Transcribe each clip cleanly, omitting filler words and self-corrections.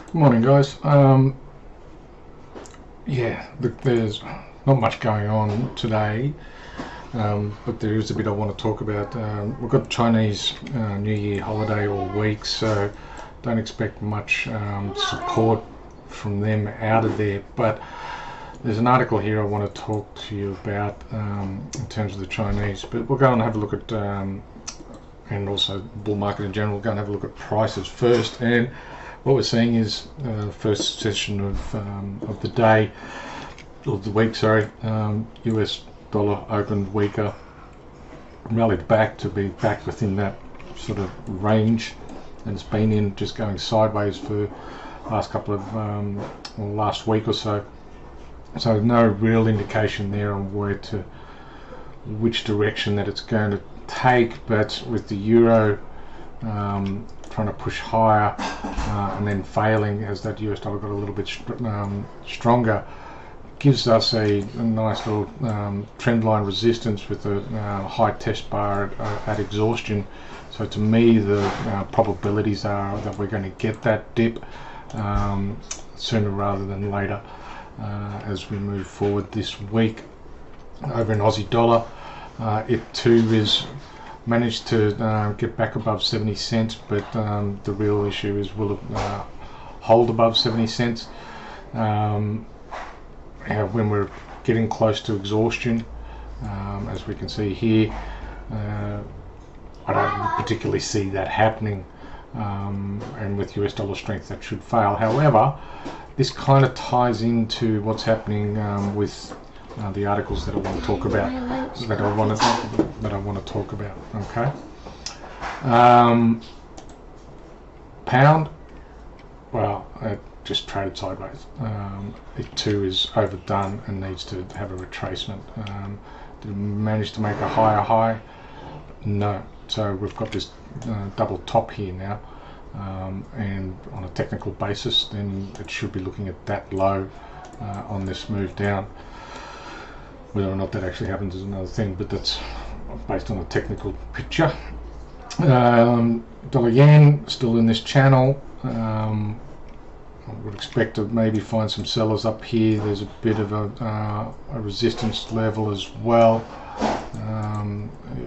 Good morning, guys. Yeah, look, there's not much going on today, but there is a bit I want to talk about. We've got Chinese New Year holiday all week, so don't expect much support from them out of there. But there's an article here I want to talk to you about in terms of the Chinese. But we'll go and have a look at, and also bull market in general. We'll go and have a look at prices first. And what we're seeing is first session of the day, or the week, sorry. US dollar opened weaker, rallied back to be back within that sort of range, and it's been in just going sideways for last couple of or last week or so. So no real indication there on which direction that it's going to take. But with the euro trying to push higher and then failing as that US dollar got a little bit stronger, gives us a nice little trend line resistance with a high test bar at exhaustion. So to me, the probabilities are that we're going to get that dip sooner rather than later as we move forward this week. Over in Aussie dollar, it too is managed to get back above 70 cents, but the real issue is will it hold above 70 cents when we're getting close to exhaustion, as we can see here. I don't particularly see that happening, and with US dollar strength that should fail. However, this kind of ties into what's happening with the articles that I want to talk about, that I want to talk about. Okay. Pound, well, it just traded sideways. It too is overdone and needs to have a retracement. Did it manage to make a higher high? No. So we've got this double top here now, and on a technical basis, then it should be looking at that low on this move down. Whether or not that actually happens is another thing, but that's based on a technical picture. Dollar yen still in this channel. I would expect to maybe find some sellers up here. There's a bit of a resistance level as well.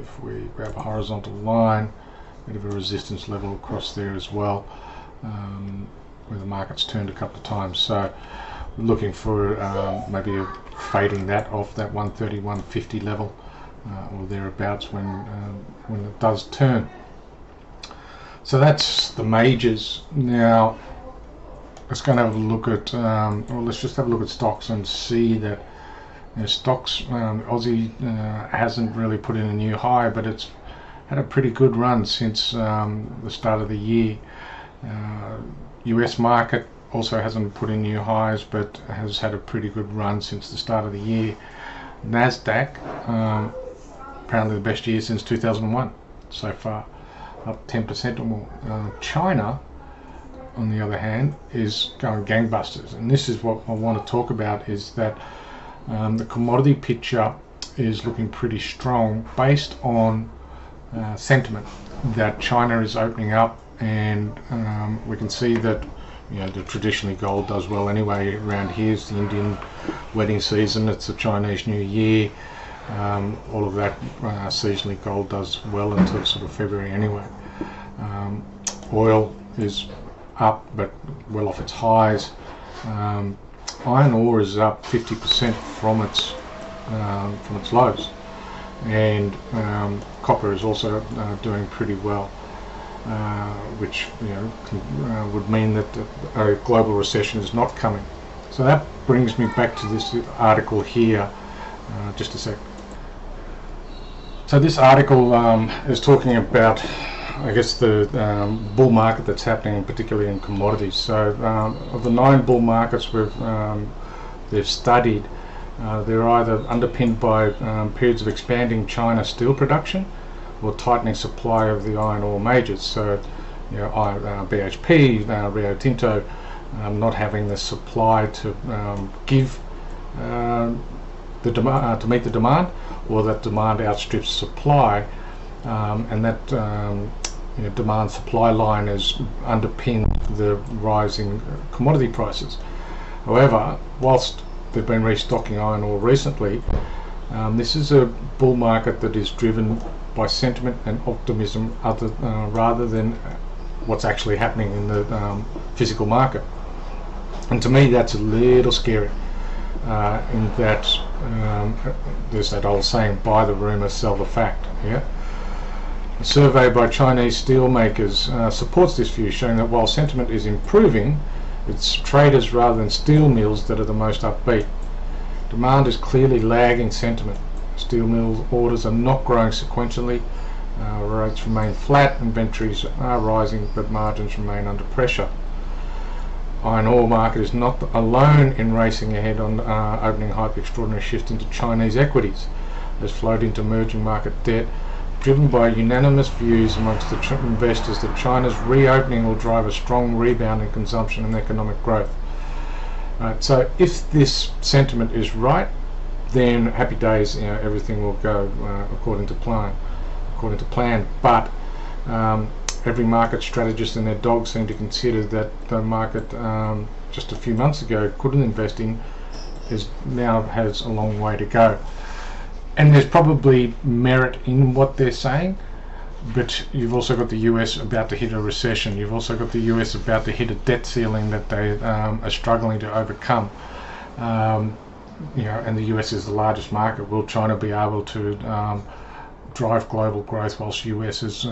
If we grab a horizontal line, a bit of a resistance level across there as well, where the market's turned a couple of times. So we're looking for maybe fading that off that 130-150 level or thereabouts when it does turn. So that's the majors. Now let's go and have a look at let's just have a look at stocks and see that stocks, Aussie hasn't really put in a new high, but it's had a pretty good run since the start of the year. US market also hasn't put in new highs, but has had a pretty good run since the start of the year. Nasdaq, apparently the best year since 2001 so far, up 10% or more. China, on the other hand, is going gangbusters, and this is what I want to talk about, is that the commodity picture is looking pretty strong based on sentiment that China is opening up, and we can see that traditionally gold does well anyway around here. It's the Indian wedding season, it's the Chinese New Year, all of that seasonally gold does well until sort of February anyway. Oil is up but well off its highs. Iron ore is up 50% from its lows, and copper is also doing pretty well, which would mean that a global recession is not coming. So that brings me back to this article here. Just a sec. So this article is talking about, I guess, the bull market that's happening, particularly in commodities. So of the 9 bull markets they've studied, they're either underpinned by periods of expanding China steel production or tightening supply of the iron ore majors. So BHP, Rio Tinto, not having the supply to give the demand to meet the demand, or that demand outstrips supply, and that demand supply line is underpinned the rising commodity prices. However, whilst they've been restocking iron ore recently, this is a bull market that is driven by sentiment and optimism rather than what's actually happening in the physical market. And to me, that's a little scary, in that there's that old saying, buy the rumour, sell the fact. Yeah. A survey by Chinese steel makers supports this view, showing that while sentiment is improving, it's traders rather than steel mills that are the most upbeat. Demand is clearly lagging sentiment. Steel mill orders are not growing sequentially, rates remain flat, inventories are rising, but margins remain under pressure. Iron ore market is not alone in racing ahead on opening hype. Extraordinary shift into Chinese equities has flowed into emerging market debt, driven by unanimous views amongst the investors that China's reopening will drive a strong rebound in consumption and economic growth. So if this sentiment is right, then happy days, everything will go according to plan. But every market strategist and their dogs seem to consider that the market just a few months ago couldn't invest in now has a long way to go. And there's probably merit in what they're saying, but you've also got the US about to hit a recession. You've also got the US about to hit a debt ceiling that they are struggling to overcome. And the US is the largest market. Will China be able to drive global growth whilst US is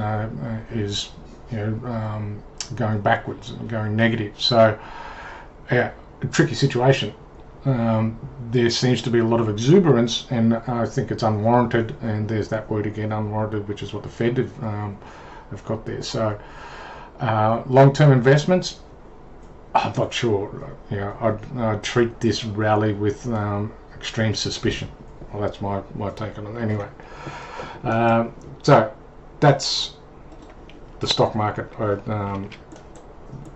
going backwards and going negative? So, a tricky situation. There seems to be a lot of exuberance, and I think it's unwarranted, and there's that word again, unwarranted, which is what the Fed have got there. So long-term investments, I'm not sure. I'd treat this rally with extreme suspicion. Well, that's my take on it anyway. So that's the stock market. I'm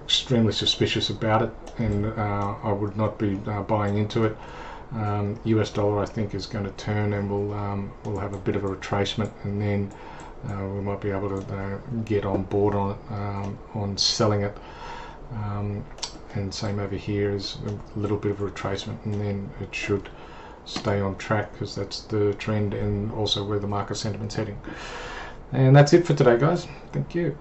extremely suspicious about it, and I would not be buying into it. US dollar, I think, is going to turn, and we'll have a bit of a retracement, and then we might be able to get on board on it, on selling it. And same over here is a little bit of a retracement, and then it should stay on track because that's the trend and also where the market sentiment's heading. And that's it for today, guys. Thank you.